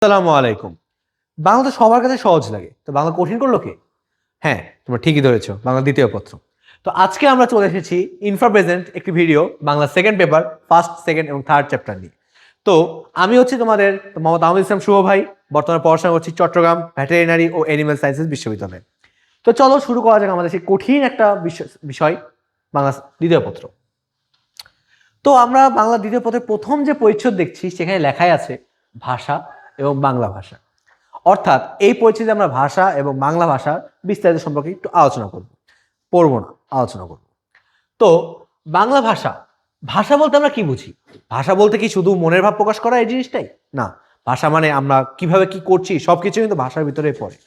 আসসালামু আলাইকুম। বাংলা তো সবার কাছে সহজ লাগে, তো বাংলা কঠিন করলো কে? হ্যাঁ, তোমরা ঠিকই ধরেছো, বাংলা দ্বিতীয় পত্র। তো আজকে আমরা চলে এসেছি ইনফ্রা প্রেজেন্ট একটি video, Bangla second paper first, second এবং থার্ড চ্যাপ্টার নিয়ে। তো আমি হচ্ছি তোমাদের মোহাম্মদ আহমদ ইসলাম শুভ ভাই। বর্তমানে পড়াশোনা করছি চট্টগ্রাম ভেটেরিনারি ও এনিম্যাল সায়েন্সেস বিশ্ববিদ্যালয়ে। তো চলো শুরু করা যাক আমাদের সেই কঠিন একটা বিষয়, বাংলা দ্বিতীয় পত্র। তো আমরা বাংলা দ্বিতীয় পত্রের প্রথম যে পরিচ্ছদ দেখছি সেখানে লেখাই আছে ভাষা এবং বাংলা ভাষা। অর্থাৎ এই পরিচ্ছেদে আমরা ভাষা এবং বাংলা ভাষার বিস্তারিত সম্পর্কে একটু আলোচনা করব, পড়বো না, আলোচনা করব। তো বাংলা ভাষা, ভাষা বলতে আমরা কি বুঝি? ভাষা বলতে কি শুধু মনের ভাব প্রকাশ করা এই জিনিসটাই না। ভাষা মানে আমরা কিভাবে কি করছি সবকিছু কিন্তু ভাষার ভিতরে পড়ে।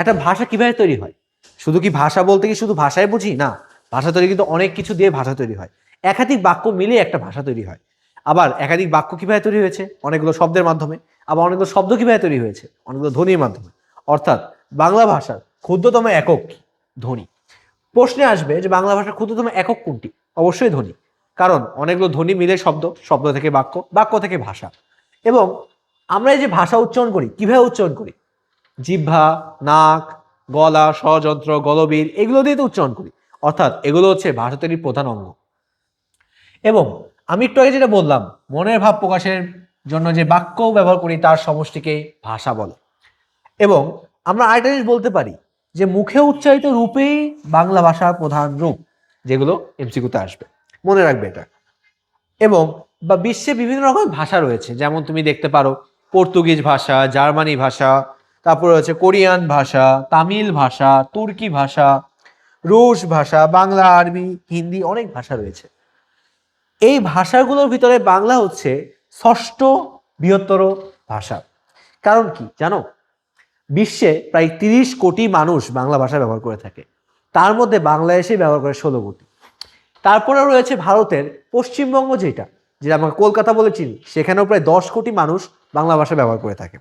একটা ভাষা কিভাবে তৈরি হয়? শুধু কি ভাষা বলতে কি শুধু ভাষায় বুঝি? না, ভাষা তৈরি কিন্তু অনেক কিছু দিয়ে ভাষা তৈরি হয়। একাধিক বাক্য মিলে একটা ভাষা তৈরি হয়। আবার একাধিক বাক্য কিভাবে তৈরি হয়েছে? অনেকগুলো শব্দের মাধ্যমে। আবার অনেকগুলো শব্দ কিভাবে তৈরি হয়েছে? অনেকগুলো ধ্বনির মাধ্যমে। অর্থাৎ বাংলা ভাষার ক্ষুদ্রতম একক কি? ধ্বনি। প্রশ্নে আসবে যে বাংলা ভাষার ক্ষুদ্রতম একক কোনটি? অবশ্যই ধ্বনি। কারণ অনেকগুলো ধ্বনি মিলে শব্দ, শব্দ থেকে বাক্য, বাক্য থেকে ভাষা। এবং আমরা এই যে ভাষা উচ্চারণ করি, কিভাবে উচ্চারণ করি? জিহ্বা, নাক, গলা, স্বরযন্ত্র, গলবিল এগুলো দিয়ে তো উচ্চারণ করি। অর্থাৎ এগুলো হচ্ছে ভাষা তৈরির প্রধান অঙ্গ। এবং আমি একটু আগে যেটা বললাম, মনের ভাব প্রকাশের জন্য যে বাক্য ব্যবহার করি তার সমষ্টিকে ভাষা বলে। এবং আমরা আরেকটা জিনিস বলতে পারি যে মুখে উচ্চারিত রূপেই বাংলা ভাষার প্রধান রূপ, যেগুলো এমসিকিউতে আসবে, মনে রাখবে এটা। এবং বিশ্বে বিভিন্ন রকমের ভাষা রয়েছে, যেমন তুমি দেখতে পারো পর্তুগিজ ভাষা, জার্মানি ভাষা, তারপরে রয়েছে কোরিয়ান ভাষা, তামিল ভাষা, তুর্কি ভাষা, রুশ ভাষা, বাংলা, আরবি, হিন্দি, অনেক ভাষা রয়েছে। এই ভাষাগুলোর ভিতরে বাংলা হচ্ছে ষষ্ঠ বৃহত্তর ভাষা। কারণ কি জানো? বিশ্বে প্রায় 30 কোটি মানুষ বাংলা ভাষা ব্যবহার করে থাকে, তার মধ্যে বাংলাদেশে ব্যবহার করে 16 কোটি। তারপরে রয়েছে ভারতের পশ্চিমবঙ্গ, যেটা যেটা আমরা কলকাতা বলে চিনি, সেখানেও প্রায় 10 কোটি মানুষ বাংলা ভাষা ব্যবহার করে থাকে।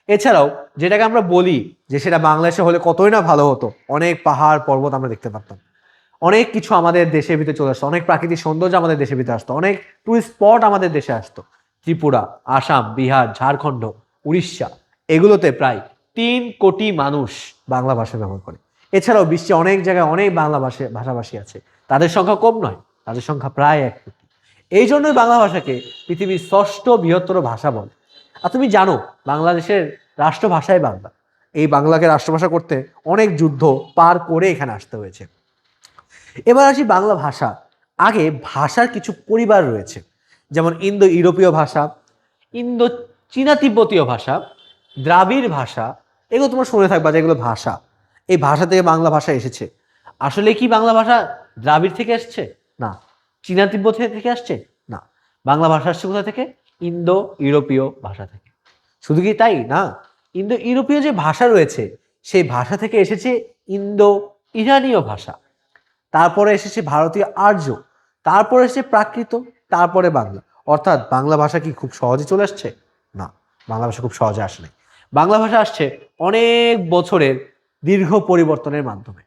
এছাড়াও যেটাকে আমরা বলি যে সেটা বাংলাদেশে হলে কতই না ভালো হতো, অনেক পাহাড় পর্বত আমরা দেখতে পারতাম, অনেক কিছু আমাদের দেশের ভিতরে চলে আসতো, অনেক প্রাকৃতিক সৌন্দর্য আমাদের দেশের ভিতরে আসতো, অনেক টুরিস্ট স্পট আমাদের দেশে আসতো। ত্রিপুরা, আসাম, বিহার, ঝাড়খণ্ড, উড়িষ্যা, এগুলোতে প্রায় 3 কোটি মানুষ বাংলা ভাষা ব্যবহার করে। এছাড়াও বিশ্বে অনেক জায়গায় অনেক বাংলা ভাষাভাষী আছে, তাদের সংখ্যা কম নয়, তাদের সংখ্যা প্রায় 1 কোটি। এই জন্যই বাংলা ভাষাকে পৃথিবীর ষষ্ঠ বৃহত্তর ভাষা বলে। আর তুমি জানো বাংলাদেশের রাষ্ট্রভাষাই বাংলা। এই বাংলাকে রাষ্ট্রভাষা করতে অনেক যুদ্ধ পার করে এখানে আসতে হয়েছে। এবার আসি বাংলা ভাষা। আগে ভাষার কিছু পরিবার রয়েছে, যেমন ইন্দো ইউরোপীয় ভাষা, ইন্দো চীনা তিব্বতীয় ভাষা, দ্রাবিড় ভাষা। এগুলো তোমরা শুনে থাকবা যেগুলো ভাষা। এই ভাষা থেকে বাংলা ভাষা এসেছে। আসলে কি বাংলা ভাষা দ্রাবিড় থেকে আসছে? না। চীনা তিব্বত থেকে আসছে? না। বাংলা ভাষা আসছে কোথা থেকে? ইন্দো ইউরোপীয় ভাষা থেকে। শুধু কি তাই না, ইন্দো ইউরোপীয় যে ভাষা রয়েছে সেই ভাষা থেকে এসেছে ইন্দো ইরানীয় ভাষা, তারপরে এসেছে ভারতীয় আর্য, তারপরে এসেছে প্রাকৃত, তারপরে বাংলা। অর্থাৎ বাংলা ভাষা কি খুব সহজে চলে আসছে? না, বাংলা ভাষা খুব সহজে আসে নাই। বাংলা ভাষা আসছে অনেক বছরের দীর্ঘ পরিবর্তনের মাধ্যমে।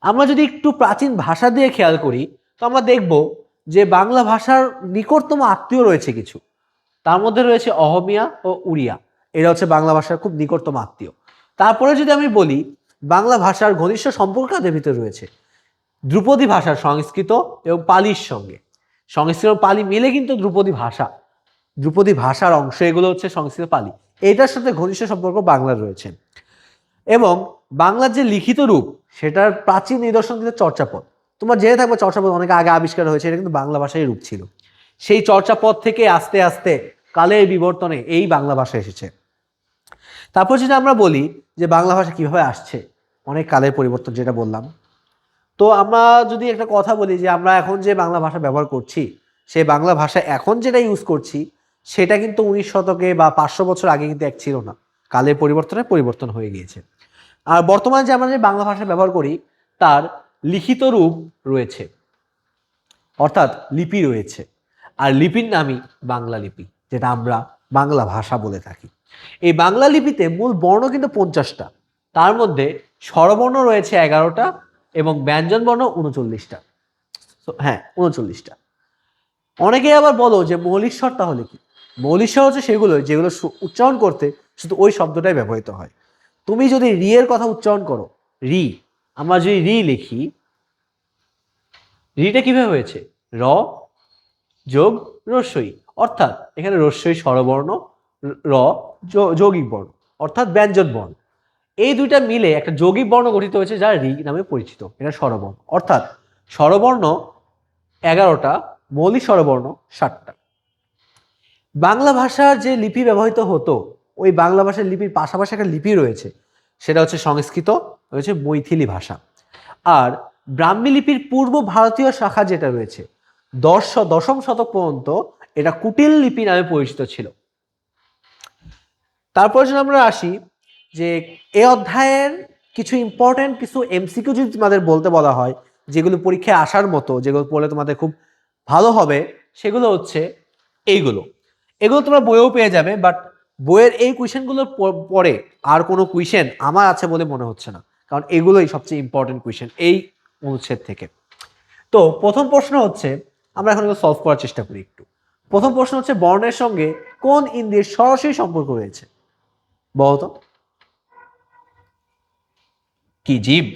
আমরা যদি একটু প্রাচীন ভাষা দিয়ে খেয়াল করি, তো আমরা দেখব যে বাংলা ভাষার নিকটতম আত্মীয় রয়েছে কিছু। তার মধ্যে রয়েছে অহমিয়া ও উড়িয়া, এরা হচ্ছে বাংলা ভাষার খুব নিকটতম আত্মীয়। তারপরে যদি আমি বলি বাংলা ভাষার ঘনিষ্ঠ সম্পর্ক কাদের ভিতরে রয়েছে, ধ্রুপদী ভাষার সংস্কৃত এবং পালির সঙ্গে। সংস্কৃত ও পালি মিলে কিন্তু ধ্রুপদী ভাষা, ধ্রুপদী ভাষার অংশ এগুলো হচ্ছে সংস্কৃত পালি, এটার সাথে ঘনিষ্ঠ সম্পর্ক বাংলার রয়েছে। এবং বাংলার যে লিখিত রূপ সেটার প্রাচীন নিদর্শন কিন্তু চর্যাপদ। তোমরা জেনে থাকবে চর্যাপদ অনেক আগে আবিষ্কার হয়েছে, এটা কিন্তু বাংলা ভাষায় রূপ ছিল। সেই চর্যাপদ থেকে আস্তে আস্তে কালের বিবর্তনে এই বাংলা ভাষা এসেছে। তারপর যেটা আমরা বলি যে বাংলা ভাষা কিভাবে আসছে, অনেক কালের পরিবর্তন যেটা বললাম। তো আমরা যদি একটা কথা বলি যে আমরা এখন যে বাংলা ভাষা ব্যবহার করছি, সেই বাংলা ভাষা এখন যেটা ইউজ করছি সেটা কিন্তু 19 শতকে বা 500 বছর আগে কিন্তু এক ছিল না, কালের পরিবর্তনে পরিবর্তন হয়ে গিয়েছে। আর বর্তমানে যে আমরা যে বাংলা ভাষা ব্যবহার করি তার লিখিত রূপ রয়েছে, অর্থাৎ লিপি রয়েছে। আর লিপির নামই বাংলা লিপি, যেটা আমরা বাংলা ভাষা বলে থাকি। এই বাংলা লিপিতে মূল বর্ণ কিন্তু 50টা, তার মধ্যে স্বরবর্ণ রয়েছে 11টা এবং ব্যঞ্জন বর্ণ 39টা। হ্যাঁ, 39টা। অনেকে আবার বলো যে মৌলিক স্বর তাহলে কি? মৌলিক স্বর হচ্ছে সেগুলো যেগুলো উচ্চারণ করতে শুধু ওই শব্দটাই ব্যবহৃত হয়। তুমি যদি রি এর কথা উচ্চারণ করো, রি, আমরা যদি রি লিখি, রিটা কিভাবে হয়েছে? র যোগ রস্বই, অর্থাৎ এখানে রস্বই স্বরবর্ণ, র যৌগিক বর্ণ অর্থাৎ ব্যঞ্জন বর্ণ, এই দুইটা মিলে একটা যৌগিক বর্ণ গঠিত হয়েছে যা রি নামে পরিচিত। এটা স্বরবর্ণ, অর্থাৎ স্বরবর্ণ 11টা, মৌলিক স্বরবর্ণ 7টা। বাংলা ভাষার যে লিপি ব্যবহৃত হতো, ওই বাংলা ভাষার লিপির পাশাপাশি একটা লিপি রয়েছে, সেটা হচ্ছে সংস্কৃত, রয়েছে মৈথিলি ভাষা। আর ব্রাহ্মী লিপির পূর্ব ভারতীয় শাখা যেটা রয়েছে, দশম শতক পর্যন্ত এটা কুটিল লিপি নামে পরিচিত ছিল। তারপর যদি আমরা আসি যে এই অধ্যায়ের কিছু ইম্পর্টেন্ট কিছু এমসিকিউ যদি তোমাদের বলতে বলা হয়, যেগুলো পরীক্ষায় আসার মতো, যেগুলো পড়লে তোমাদের খুব ভালো হবে, সেগুলো হচ্ছে এইগুলো। এগুলো তোমরা বইয়েও পেয়ে যাবে, বাট বইয়ের এই কোয়েশ্চেনগুলোর পরে আর কোনো কোয়েশ্চেন আমার আছে বলে মনে হচ্ছে না, কারণ এগুলোই সবচেয়ে ইম্পর্টেন্ট কোয়েশ্চেন এই অনুচ্ছেদ থেকে। তো প্রথম প্রশ্ন হচ্ছে, আমরা এখন এগুলো সলভ করার চেষ্টা করি একটু। প্রথম প্রশ্ন হচ্ছে, বর্ণের সঙ্গে কোন ইন্দ্রিয়ের সরাসরি সম্পর্ক রয়েছে? বলতো। কি জীব?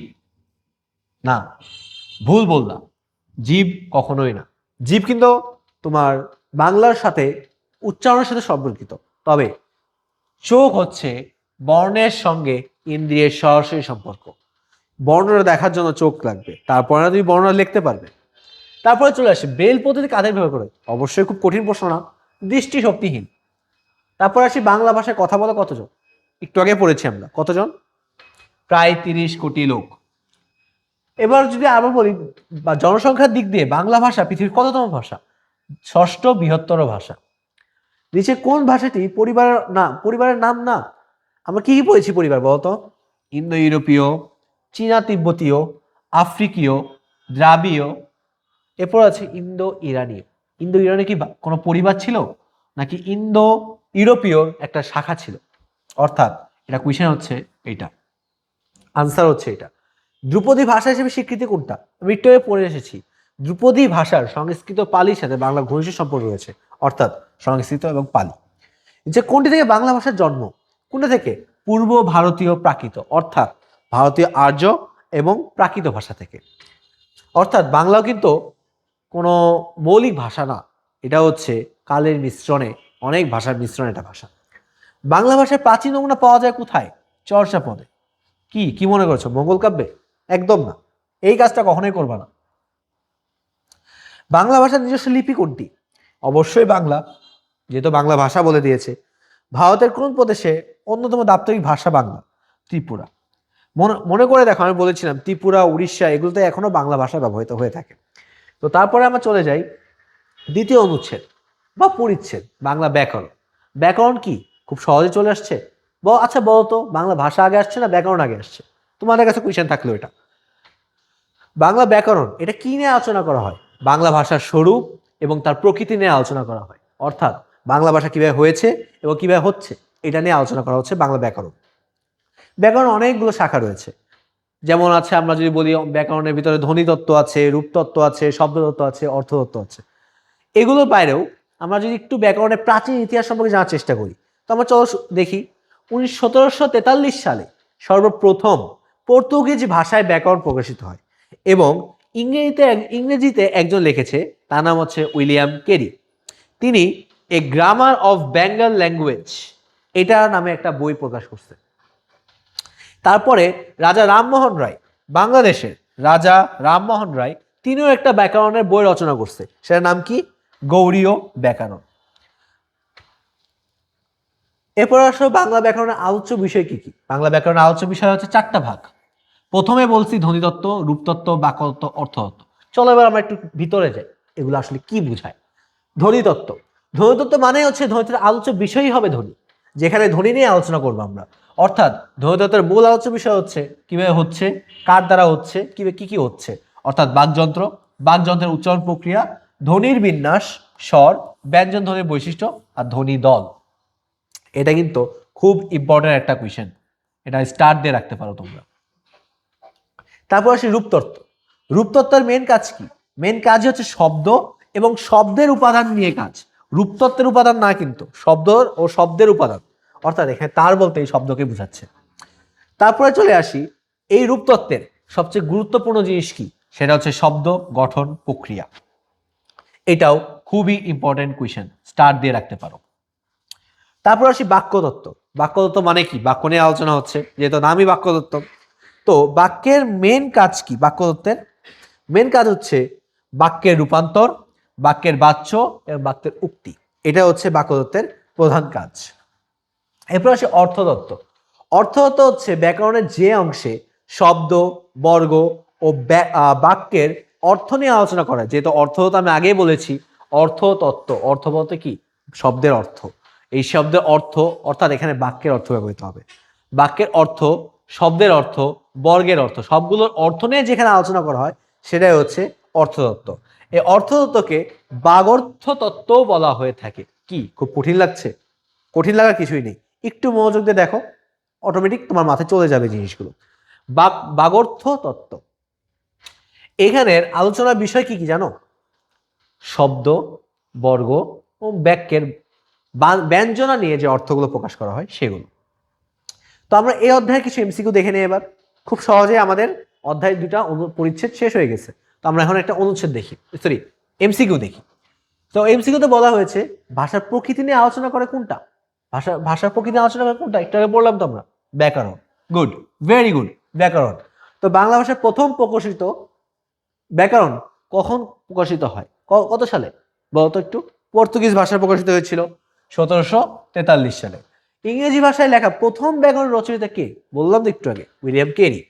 না, ভুল বললাম, জীব কখনোই না। জীব কিন্তু তোমার বাংলার সাথে উচ্চারণের সাথে সম্পর্কিত, তবে চোখ হচ্ছে বর্ণের সঙ্গে ইন্দ্রিয়ের সরাসরি সম্পর্ক। বর্ণটা দেখার জন্য চোখ লাগবে, তারপরে না তুমি বর্ণনা লিখতে পারবে। তারপরে চলে আসে ব্রেল পদ্ধতি কাদের ব্যবহার করে? অবশ্যই খুব কঠিন প্রশ্ন না, দৃষ্টি শক্তিহীন। তারপর আসি বাংলা ভাষায় কথা বলা কতজন? একটু আগে পড়েছি আমরা, কতজন? প্রায় 30 কোটি লোক। এবার যদি আবার বলি, বা জনসংখ্যার দিক দিয়ে বাংলা ভাষা পৃথিবীর কততম ভাষা? 6ষ্ঠ বৃহত্তর ভাষা। নিচে কোন ভাষাটি পরিবারের নাম না? আমরা কি কি পড়েছি পরিবার বলতো? ইন্দো ইউরোপীয়, চীনা তিব্বতীয়, আফ্রিকীয়, দ্রাবিড়ীয়, এরপর আছে ইন্দো ইরানীয়। ইন্দো ইরানে কি কোনো পরিবার ছিল, নাকি ইন্দো ইউরোপীয় একটা শাখা ছিল? অর্থাৎ এটা কোয়েশ্চেন হচ্ছে এইটা, আনসার হচ্ছে এটা। ধ্রুপদী ভাষা হিসেবে স্বীকৃতি কোনটা? আমি একটু আগে পড়ে এসেছি, ধ্রুপদী ভাষার সংস্কৃত পালির সাথে বাংলা ঘনিষ্ঠ সম্পর্ক রয়েছে, অর্থাৎ সংস্কৃত এবং পালি। যে কোনটি থেকে বাংলা ভাষার জন্ম? কোনটা থেকে? পূর্ব ভারতীয় প্রাকৃত, অর্থাৎ ভারতীয় আর্য এবং প্রাকৃত ভাষা থেকে। অর্থাৎ বাংলাও কিন্তু কোনো মৌলিক ভাষা না, এটা হচ্ছে কালের মিশ্রণে, অনেক ভাষার মিশ্রণে এটা ভাষা। বাংলা ভাষার প্রাচীন নমুনা পাওয়া যায় কোথায়? চর্যাপদে। কি কি মনে করছো, মঙ্গল কাব্যে? একদম না, এই কাজটা কখনোই করবা না। বাংলা ভাষার নিজস্ব লিপি কোনটি? অবশ্যই বাংলা, যেহেতু বাংলা ভাষা বলে দিয়েছে। ভারতের কোন প্রদেশে অন্যতম দাপ্তরিক ভাষা বাংলা? ত্রিপুরা। মনে করে দেখো, আমি বলেছিলাম ত্রিপুরা, উড়িষ্যা, এগুলোতে এখনো বাংলা ভাষা ব্যবহৃত হয়ে থাকে। তো তারপরে আমরা চলে যাই দ্বিতীয় অনুচ্ছেদ বা পরিচ্ছেদ, বাংলা ব্যাকরণ। ব্যাকরণ কি? খুব সহজে চলে আসছে। আচ্ছা বলো তো, বাংলা ভাষা আগে আসছে না ব্যাকরণ আগে আসছে? তোমাদের কাছে কোয়েশ্চেন থাকলো এটা। বাংলা ব্যাকরণ এটা কি নিয়ে আলোচনা করা হয়? বাংলা ভাষার স্বরূপ এবং তার প্রকৃতি নিয়ে আলোচনা করা হয়, অর্থাৎ বাংলা ভাষা কিভাবে হয়েছে এবং কিভাবে হচ্ছে, এটা নিয়ে আলোচনা করা হচ্ছে বাংলা ব্যাকরণ। ব্যাকরণ অনেকগুলো শাখা রয়েছে, যেমন আছে, আমরা যদি বলি ব্যাকরণের ভিতরে ধ্বনিতত্ত্ব আছে, রূপতত্ত্ব আছে, শব্দতত্ত্ব আছে, অর্থতত্ত্ব আছে। এগুলোর বাইরেও আমরা যদি একটু ব্যাকরণের প্রাচীন ইতিহাস সম্পর্কে জানার চেষ্টা করি, তো আমরা চলো দেখি 1743 সালে সর্বপ্রথম পর্তুগিজ ভাষায় ব্যাকরণ প্রকাশিত হয়, এবং ইংরেজিতে একজন লিখেছে, তার নাম হচ্ছে উইলিয়াম কেরি। তিনি a grammar of Bengal language এটা নামে একটা বই প্রকাশ করছে। তারপরে রাজা রামমোহন রায়, বাংলাদেশের রাজা রামমোহন রায়, তিনিও একটা ব্যাকরণের বই রচনা করছে, সেটার নাম কি? গৌড়ীয় ব্যাকরণ। এরপর আসলে বাংলা ব্যাকরণের আলোচ্য বিষয় কি কি? বাংলা ব্যাকরণের আলোচ্য বিষয় হচ্ছে 4টা ভাগ। প্রথমে বলছি ধ্বনিতত্ত্ব, রূপতত্ত্ব, বাক্যতত্ত্ব, অর্থতত্ত্ব। চলো এবার আমরা একটু ভিতরে যাই, এগুলো আসলে কি বোঝায়। ধ্বনিতত্ত্ব, ধ্বনিতত্ত্ব মানে হচ্ছে ধ্বনিতত্ত্বের আলোচ্য বিষয়ই হবে ধ্বনি, যেখানে ধ্বনি নিয়ে আলোচনা করবো আমরা। অর্থাৎ ধ্বনিতত্ত্বের মূল আলোচ্য বিষয় হচ্ছে কিভাবে হচ্ছে, কার দ্বারা হচ্ছে, কিভাবে কি কি হচ্ছে, অর্থাৎ বাকযন্ত্র, বাকযন্ত্রের উচ্চারণ প্রক্রিয়া, ধ্বনির বিন্যাস, স্বর, ব্যঞ্জন ধ্বনির বৈশিষ্ট্য, আর ধ্বনি দল। এটা কিন্তু খুব ইম্পর্টেন্ট একটা কোয়েশ্চেন, এটা স্টার দিয়ে রাখতে পারো তোমরা। তারপর আসি রূপতত্ত্ব। রূপতত্ত্বের মেন কাজ কি? মেন কাজ হচ্ছে শব্দ এবং শব্দের উপাদান নিয়ে কাজ, রূপতত্ত্বের উপাদান না, কিন্তু শব্দ ও শব্দের উপাদান, অর্থাৎ এখানে তার বলতে এই শব্দকে বোঝাচ্ছে। তারপরে চলে আসি, এই রূপতত্ত্বের সবচেয়ে গুরুত্বপূর্ণ জিনিস কি, সেটা হচ্ছে শব্দ গঠন প্রক্রিয়া। এটাও খুবই ইম্পর্টেন্ট কোয়েশ্চেন, স্টার দিয়ে রাখতে পারো। তারপর আসি বাক্যতত্ত্ব। বাক্যতত্ত্ব মানে কি, বাক্য নিয়ে আলোচনা হচ্ছে, যেহেতু নামই বাক্যতত্ত্ব। তো বাক্যের মেন কাজ কি, বাক্যতত্ত্বের মেন কাজ হচ্ছে বাক্যের রূপান্তর, বাক্যের বাচ্য এবং বাক্যের উক্তি। এটা হচ্ছে বাক্যতত্ত্বের প্রধান কাজ। এরপর আসে অর্থতত্ত্ব। অর্থতত্ত্ব হচ্ছে ব্যাকরণের যে অংশে শব্দ, বর্গ ও বাক্যের অর্থ নিয়ে আলোচনা করা। যেহেতু অর্থতত্ত্ব আমি আগেই বলেছি, অর্থতত্ত্ব, অর্থ বলতে কি, শব্দের অর্থ। এই শব্দের অর্থ অর্থাৎ এখানে বাক্যের অর্থ ব্যবহৃত হবে। বাক্যের অর্থ, শব্দের অর্থ, বর্গের অর্থ, সবগুলোর অর্থ নিয়ে যেখানে আলোচনা করা হয় সেটাই হচ্ছে অর্থতত্ত্ব। এই অর্থতত্ত্বকে বাগর্থ তত্ত্বও বলা হয়ে থাকে। কি খুব কঠিন লাগছে? কঠিন লাগার কিছুই নেই, একটু মনোযোগ দিয়ে দেখো, অটোমেটিক তোমার মাথায় চলে যাবে জিনিসগুলো। বাগর্থ তত্ত্ব, এখানের আলোচনার বিষয় কি কি জানো? শব্দ, বর্গ ও বাক্যের ব্যঞ্জনা নিয়ে যে অর্থগুলো প্রকাশ করা হয় সেগুলো। তো আমরা এই অধ্যায়ে কিছু এমসিকিউ দেখে নিই এবার। খুব সহজে আমাদের অধ্যায় দুটা পরিচ্ছেদ শেষ হয়ে গেছে। তো আমরা এখন একটা অনুচ্ছেদ দেখি, সরি এমসিকিউ দেখি। তো এমসিকিউতে বলা হয়েছে ভাষার প্রকৃতি নিয়ে আলোচনা করে কোনটা? ভাষার প্রকৃতি আলোচনা করে কোনটা? একটু আগে বললাম তো আমরা, ব্যাকরণ। গুড, ভেরি গুড, ব্যাকরণ। তো বাংলা ভাষার প্রথম প্রকাশিত ব্যাকরণ কখন প্রকাশিত হয়, কত সালে বলতো একটু? পর্তুগিজ ভাষায় প্রকাশিত হয়েছিল 1743 সালে। ইংরেজি ভাষায় লেখা প্রথম ব্যাকরণ রচয়িতা কে? বললাম তো একটু আগে, উইলিয়াম কেরি।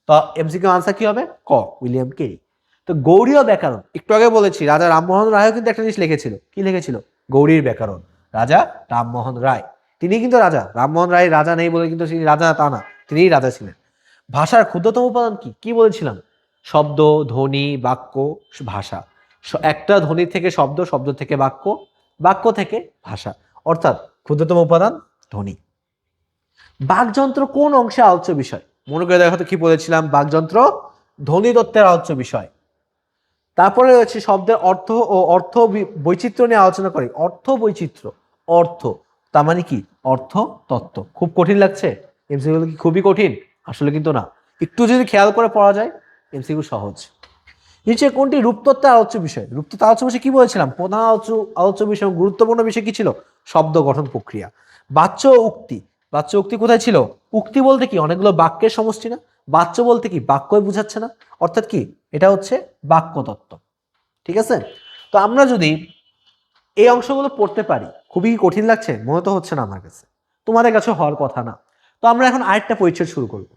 তো এমসিকিউ আনসার কি হবে? ক, উইলিয়াম কেরি। তো গৌড়ীয় ব্যাকরণ একটু আগে বলেছি, রাজা রামমোহন রায়ও কিন্তু একটা জিনিস লিখেছিল। কি লিখেছিল? গৌড়ীর ব্যাকরণ। রাজা রামমোহন রায়, তিনি কিন্তু রাজা। রামমোহন রায় রাজা নেই বলে কিন্তু তিনি রাজা তা না, তিনিই রাজা ছিলেন। ভাষার ক্ষুদ্রতম উপাদান কি, কি বলেছিলাম? শব্দ, ধ্বনি, বাক্য, ভাষা। একটা ধ্বনি থেকে শব্দ, শব্দ থেকে বাক্য, বাক্য থেকে ভাষা, অর্থাৎ ক্ষুদ্রতম উপাদান ধ্বনি। বাকযন্ত্র কোন অংশে আলোচ্য বিষয়? মনে করে দেখো তো কি বলেছিলাম, বাকযন্ত্র ধ্বনিতত্ত্বের আলোচ্য বিষয়। তারপরে রয়েছে শব্দের অর্থ ও অর্থ বৈচিত্র্য নিয়ে আলোচনা করে। অর্থ বৈচিত্র্য, অর্থ তার মানে কি, অর্থ তত্ত্ব। খুব কঠিন লাগছে এমসিকিউ? কি খুবই কঠিন? আসলে কিন্তু না, একটু যদি খেয়াল করে পড়া যায় এমসিকিউ সহজ। নিচে কোনটি রূপতত্ত্বের আলোচ্য বিষয়? রূপতত্ত্বের আলোচ্য বিষয় কি বলেছিলাম? প্রধান আলোচ্য বিষয়, গুরুত্বপূর্ণ বিষয় কি ছিল? শব্দ গঠন প্রক্রিয়া। বাচ্য উক্তি, বাচ্য উক্তি কোথায় ছিল? উক্তি বলতে কি, অনেকগুলো বাক্যের সমষ্টি না? বাচ্য বলতে কি, বাক্যই বুঝাচ্ছে না? অর্থাৎ কি, এটা হচ্ছে বাক্যতত্ত্ব। ঠিক আছে? তো আমরা যদি এই অংশগুলো পড়তে পারি, খুবই কঠিন লাগছে? মনে তো হচ্ছে না আমার কাছে, তোমাদের কাছে হওয়ার কথা না। তো আমরা এখন আরেকটা পরিচ্ছেদ শুরু করব।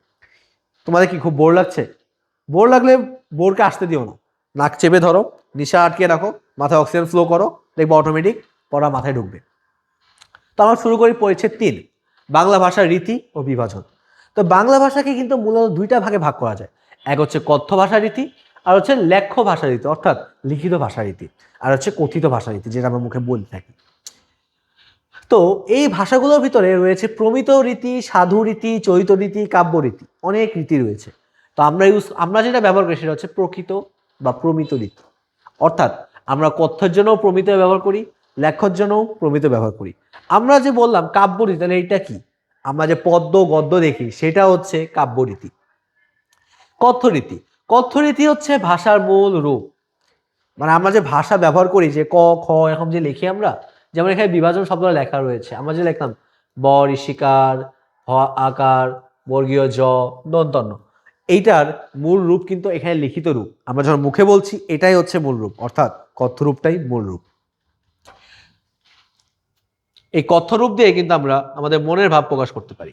তোমাদের কি খুব বোর লাগছে? বোর লাগলে বোরকে আসতে দিও না, নাক চেপে ধরো, নিশা আটকে রাখো, মাথায় অক্সিজেন ফ্লো করো, দেখবো অটোমেটিক পড়া মাথায় ঢুকবে। তো আমরা শুরু করি পরিচ্ছেদ 3, বাংলা ভাষার রীতি ও বিভাজন। তো বাংলা ভাষাকে কিন্তু মূলত দুইটা ভাগে ভাগ করা যায়। এক হচ্ছে কথ্য ভাষা রীতি, আর হচ্ছে লেখ্য ভাষা রীতি, অর্থাৎ লিখিত ভাষা রীতি, আর হচ্ছে কথিত ভাষা রীতি, যেটা আমরা মুখে বলতে থাকি। তো এই ভাষাগুলোর ভিতরে রয়েছে প্রমিত রীতি, সাধু রীতি, চরিত রীতি, কাব্য রীতি, অনেক রীতি রয়েছে। তো আমরা যেটা ব্যবহার করি সেটা হচ্ছে প্রকৃত বা প্রমিত রীতি। অর্থাৎ আমরা কথ্যের জন্য প্রমিত ব্যবহার করি, লেখ্যর জন্য প্রমিত ব্যবহার করি। আমরা যে বললাম কাব্য রীতি, তাহলে এইটা কি? আমরা যে পদ্য গদ্য দেখি সেটা হচ্ছে কাব্য রীতি। কথ্য রীতি, কথ্য রীতি হচ্ছে ভাষার মূল রূপ। মানে আমরা যে ভাষা ব্যবহার করি, যে ক খ এরকম যে লিখি আমরা, যেমন এখানে বিভাজন শব্দটা লেখা রয়েছে, আমরা যে লিখলাম ব ঋষিকার, হ আকার, বর্গীয় জ, দন্তন্য, এইটার মূল রূপ কিন্তু এখানে লিখিত রূপ। আমরা যখন মুখে বলছি এটাই হচ্ছে মূল রূপ, অর্থাৎ কথ্য রূপটাই মূল রূপ। এই কথ্য রূপ দিয়ে কিন্তু আমরা আমাদের মনের ভাব প্রকাশ করতে পারি।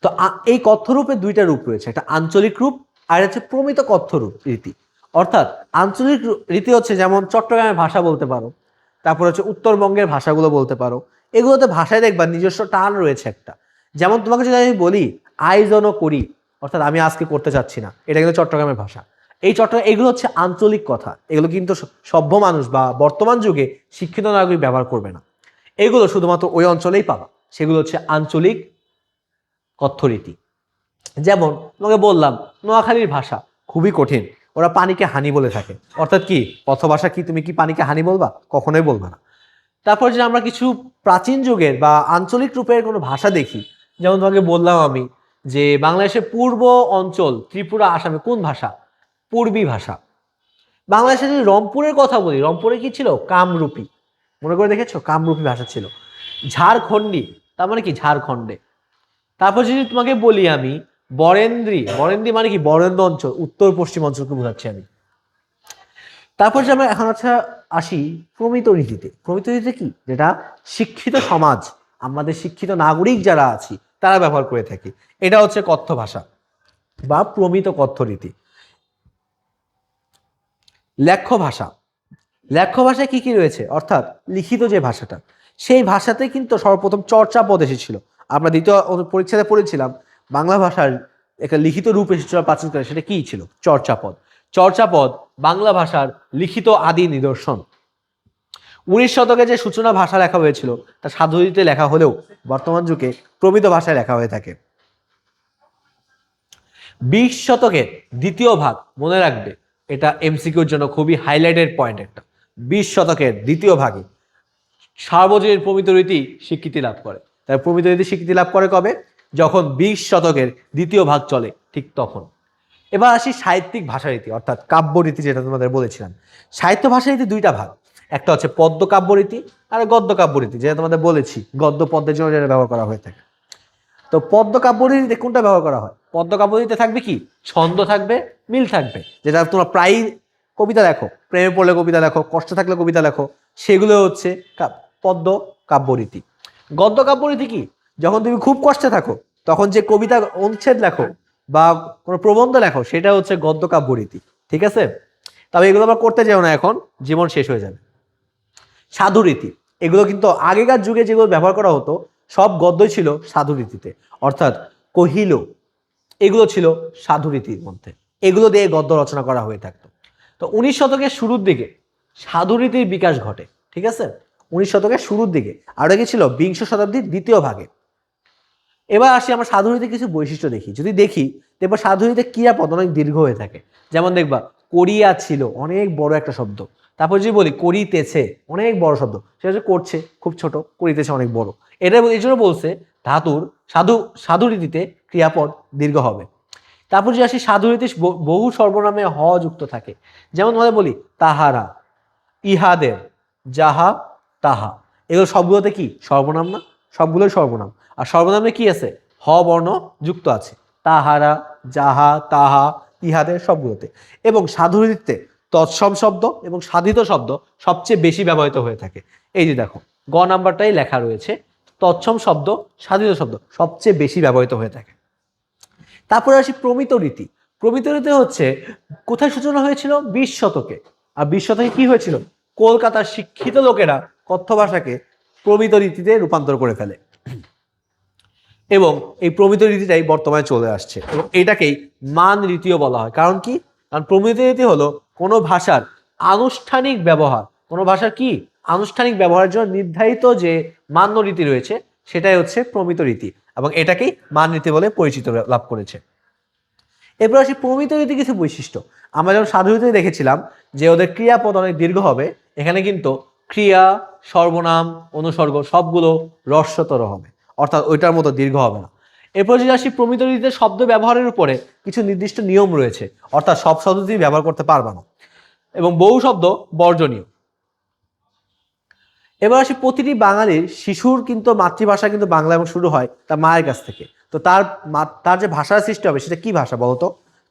তো এই কথ্য রূপের দুইটা রূপ রয়েছে, একটা আঞ্চলিক রূপ আর হচ্ছে প্রমিত কথ্য রূপ রীতি। অর্থাৎ আঞ্চলিক রীতি হচ্ছে যেমন চট্টগ্রামের ভাষা বলতে পারো, তারপর হচ্ছে উত্তরবঙ্গের ভাষাগুলো বলতে পারো। এগুলোতে ভাষায় দেখবা নিজস্ব টান রয়েছে একটা। যেমন তোমাকে যদি আমি বলি আয়োজন করি, অর্থাৎ আমি আজকে করতে চাচ্ছি না, এটা কিন্তু চট্টগ্রামের ভাষা। এই এগুলো হচ্ছে আঞ্চলিক কথা, এগুলো কিন্তু সভ্য মানুষ বা বর্তমান যুগে শিক্ষিত নাগরিক ব্যবহার করবে না। এগুলো শুধুমাত্র ওই অঞ্চলেই পাবা, সেগুলো হচ্ছে আঞ্চলিক কথ্য রীতি। যেমন তোমাকে বললাম নোয়াখালীর ভাষা খুবই কঠিন, ওরা পানিকে হানি বলে থাকে। অর্থাৎ কি কথ্য ভাষা কি তুমি কি পানিকে হানি বলবা? কখনোই বলবা না। তারপর যে আমরা কিছু প্রাচীন যুগের বা আঞ্চলিক রূপের কোনো ভাষা দেখি, যেমন তোমাকে বললাম আমি যে বাংলাদেশের পূর্ব অঞ্চল ত্রিপুরা আসামে কোন ভাষা? পূর্বী ভাষা। বাংলাদেশে যদি রংপুরের কথা বলি, রংপুরে কি ছিল? কামরূপী। মনে করে দেখেছো? কামরূপী ভাষা ছিল। ঝাড়খণ্ডী, তার মানে কি? ঝাড়খণ্ডে। তারপর যদি তোমাকে বলি আমি বরেন্দ্রী, বরেন্দ্রী মানে কি? বরেন্দ্র অঞ্চল, উত্তর পশ্চিম অঞ্চলকে বোঝাচ্ছি আমি। তারপর যে আমরা এখন আসি প্রমিত রীতিতে। প্রমিত রীতিতে কি? যেটা শিক্ষিত সমাজ, আমাদের শিক্ষিত নাগরিক যারা আছি তারা ব্যবহার করে থাকি। এটা হচ্ছে কথ্য ভাষা বা প্রমিত কথ্য রীতি। লেখ্য ভাষা, লেখ্য ভাষায় কি কি রয়েছে? অর্থাৎ লিখিত যে ভাষাটা, সেই ভাষাতে কিন্তু সর্বপ্রথম চর্যাপদ এসেছিল। আমরা দ্বিতীয় পরিচ্ছেদে পড়েছিলাম বাংলা ভাষার একটা লিখিত রূপ এসেছিল প্রাচীনকালে, সেটা কি ছিল? চর্যাপদ। চর্যাপদ বাংলা ভাষার লিখিত আদি নিদর্শন। 19 শতকে যে সূচনা ভাষা লেখা হয়েছিল তা সাধুরীতিতে লেখা হলেও বর্তমান যুগে প্রমিত ভাষায় লেখা হয়ে থাকে। 20 শতকের দ্বিতীয় ভাগ, মনে রাখবে এটা এমসিকিউর জন্য খুবই হাইলাইটেড পয়েন্ট একটা। 20 শতকের দ্বিতীয় ভাগে সার্বজনীন প্রমিত রীতি স্বীকৃতি লাভ করে। তাই প্রমিত রীতি স্বীকৃতি লাভ করে কবে? যখন 20 শতকের দ্বিতীয় ভাগ চলে, ঠিক তখন। এবার আসি সাহিত্যিক ভাষারীতি অর্থাৎ কাব্যরীতি, যেটা তোমাদের বলেছিলাম। সাহিত্য ভাষারীতি দুইটা ভাগ, একটা হচ্ছে পদ্য কাব্যরীতি আর গদ্য কাব্যরীতি, যেটা তোমাদের বলেছি গদ্য পদ্যের জন্য যেটা ব্যবহার করা হয়ে থাকে। তো পদ্য কাব্যরীতিতে কোনটা ব্যবহার করা হয়? পদ্য কাব্যরীতিতে থাকবে কি? ছন্দ থাকবে, মিল থাকবে, যেটা তোমরা প্রায়ই কবিতা লেখো, প্রেমে পড়লে কবিতা লেখো, কষ্ট থাকলে কবিতা লেখো, সেগুলো হচ্ছে পদ্য কাব্যরীতি। গদ্য কাব্যরীতি কি? যখন তুমি খুব কষ্টে থাকো তখন যে কবিতা অনুচ্ছেদ লেখো বা কোনো প্রবন্ধ লেখো, সেটা হচ্ছে গদ্য কাব্যরীতি। ঠিক আছে? তবে এগুলো আমরা করতে যাও না, এখন জীবন শেষ হয়ে যাবে। সাধুরীতি, এগুলো কিন্তু আগেকার যুগে যেগুলো ব্যবহার করা হতো সব গদ্যই ছিল সাধুরীতিতে, অর্থাৎ কহিল, এগুলো ছিল সাধুরীতির মধ্যে, এগুলো দিয়ে গদ্য রচনা করা হয়ে থাকতো। তো 19 শতকের শুরুর দিকে সাধুরীতির বিকাশ ঘটে। ঠিক আছে? 19 শতকের শুরুর দিকে, আর কি ছিল 20 শতাব্দীর দ্বিতীয় ভাগে। এবার আসি আমরা সাধুরীতির কিছু বৈশিষ্ট্য দেখি। যদি দেখি দেখবা সাধুরীতিতে ক্রিয়াপদ অনেক দীর্ঘ হয়ে থাকে। যেমন দেখবা করিয়া ছিল, অনেক বড় একটা শব্দ। তারপর যদি বলি করিতেছে, অনেক বড় শব্দ, সেটা হচ্ছে করছে খুব ছোট, করিতেছে অনেক বড়। এটা এই জন্য বলছে ধাতুর সাধুরীতিতে ক্রিয়াপদ দীর্ঘ হবে। তারপর যদি আসি সাধুরীতি বহু সর্বনামে হ যুক্ত থাকে। যেমন তোমাদের বলি তাহারা, ইহাদের, যাহা, তাহা, এগুলো সবগুলোতে কি সর্বনাম না? সবগুলোই সর্বনাম। আর সর্বনামে কি আছে? হ বর্ণ যুক্ত আছে। তাহারা, যাহা, তাহা, ইহাদের সবগুলোতে। এবং সাধুরীতিতে তৎসম শব্দ এবং সাধিত শব্দ সবচেয়ে বেশি ব্যবহৃত হয়ে থাকে। এই যে দেখো গ নাম্বারটাই লেখা রয়েছে, তৎসম শব্দ, সাধিত শব্দ সবচেয়ে বেশি ব্যবহৃত হয়ে থাকে। তারপরে আসি প্রমিত রীতি। প্রমিত রীতি হচ্ছে কোথায় সূচনা হয়েছিল? 20 শতকে। আর 20 শতকে কি হয়েছিল? কলকাতার শিক্ষিত লোকেরা কথ্য ভাষাকে প্রমিত রীতিতে রূপান্তর করে ফেলে এবং এই প্রমিত রীতিটাই বর্তমানে চলে আসছে এবং এটাকেই মান রীতিও বলা হয়। কারণ কি? কারণ প্রমিত রীতি হলো কোনো ভাষার আনুষ্ঠানিক ব্যবহার, কোনো ভাষার কি আনুষ্ঠানিক ব্যবহারের জন্য নির্ধারিত যে মান্য রীতি রয়েছে সেটাই হচ্ছে প্রমিত রীতি এবং এটাকেই মান রীতি বলে পরিচিত লাভ করেছে। এরপর আসি প্রমিত রীতি কিছু বৈশিষ্ট্য। আমরা যেমন সাধুরীতি দেখেছিলাম যে ওদের ক্রিয়াপদ অনেক দীর্ঘ হবে, এখানে কিন্তু ক্রিয়া, সর্বনাম, অনুসর্গ সবগুলো হ্রস্বতর হবে, অর্থাৎ ওইটার মতো দীর্ঘ হবে না। এরপর যদি আসি প্রমিত রীতিতে শব্দ ব্যবহারের উপরে কিছু নির্দিষ্ট নিয়ম রয়েছে, অর্থাৎ সব শব্দ তুমি ব্যবহার করতে পারবা না এবং বহু শব্দ বর্জনীয়। এবার আসি প্রতিটি বাঙালির শিশুর কিন্তু মাতৃভাষা কিন্তু বাংলা এবং শুরু হয় তার মায়ের কাছ থেকে। তো তার যে ভাষার সৃষ্টি হবে সেটা কি ভাষা বলতো?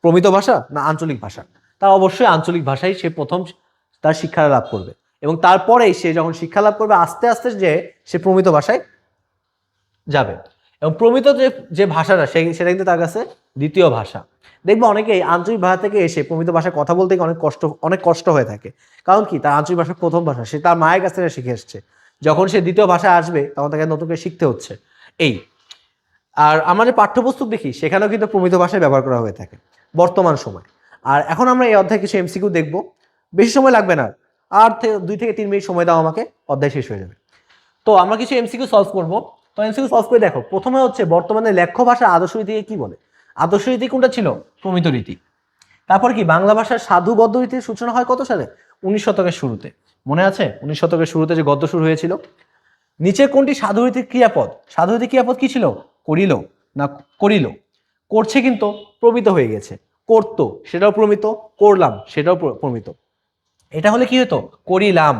প্রমিত ভাষা না আঞ্চলিক ভাষা? তা অবশ্যই আঞ্চলিক ভাষাই সে প্রথম তার শিক্ষা লাভ করবে এবং তারপরেই সে যখন শিক্ষা লাভ করবে আস্তে আস্তে যে সে প্রমিত ভাষায় যাবে এবং প্রমিত যে ভাষাটা সেটা কিন্তু তার কাছে দ্বিতীয় ভাষা। দেখবো অনেকেই আঞ্চলিক ভাষা থেকে এসে প্রমিত ভাষায় কথা বলতে অনেক কষ্ট হয়ে থাকে। কারণ কি? তার আঞ্চলিক ভাষা প্রথম ভাষা, সে তার মায়ের কাছ থেকে শিখে এসছে। যখন সে দ্বিতীয় ভাষায় আসবে তখন তাকে নতুন করে শিখতে হচ্ছে। এই আর আমরা যে পাঠ্যপুস্তক দেখি সেখানেও কিন্তু প্রমিত ভাষায় ব্যবহার করা হয়ে থাকে বর্তমান সময়। আর এখন আমরা এই অধ্যায়ে কিছু এমসিকিউ দেখবো, বেশি সময় লাগবে না, আর 2 থেকে 3 মিনিট সময় দাও আমাকে, অধ্যায় শেষ হয়ে যাবে। তো আমরা কিছু এমসিকিউ সলভ করবো। তো এমসিকিউ সলভ করে দেখো, প্রথমে হচ্ছে বর্তমানে লেখ্য ভাষা আদর্শ রীতিকে কি বলে? আদর্শ রীতি কোনটা ছিল? প্রমিত রীতি। তারপর কি বাংলা ভাষার সাধু গদ্য রীতির সূচনা হয় কত সালে? 19 শতকের শুরুতে। মনে আছে 19 শতকের শুরুতে যে গদ্য শুরু হয়েছিল? নিচে কোনটি সাধুরীতির ক্রিয়াপদ? সাধুরীতির ক্রিয়াপদ কি ছিল? করিল না করিল? করছে কিন্তু প্রমিত হয়ে গেছে, করতো সেটাও প্রমিত, করলাম সেটাও প্রমিত। এটা হলে কি হতো? করিলাম,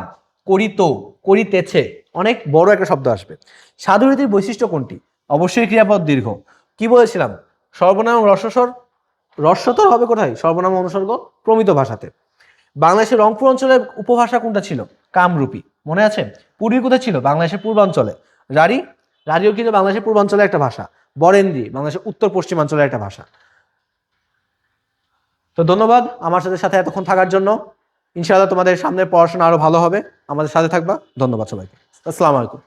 করিত, করিতেছে, অনেক বড় একটা শব্দ আসবে। সাধুরীতির বৈশিষ্ট্য কোনটি? অবশ্যই ক্রিয়াপদ দীর্ঘ। কি বলেছিলাম? সর্বনাম রস্বস্বর, রস্বতর হবে কোথায়? সর্বনাম অনুসর্গ প্রমিত ভাষাতে। বাংলাদেশের রংপুর অঞ্চলের উপভাষা কোনটা ছিল? কামরূপী। মনে আছে? পূর্বী কোথায় ছিল? বাংলাদেশের পূর্বাঞ্চলে। রাঢ়ী, রাঢ়ীও কিন্তু বাংলাদেশের পূর্বাঞ্চলের একটা ভাষা। বরেন্দ্রী বাংলাদেশের উত্তর পশ্চিমাঞ্চলের একটা ভাষা। তো ধন্যবাদ আমার সাথে এতক্ষণ থাকার জন্য। ইনশাআল্লাহ তোমাদের সামনে পড়াশোনা আরো ভালো হবে, আমাদের সাথে থাকবা। ধন্যবাদ সবাইকে। আসসালামু আলাইকুম।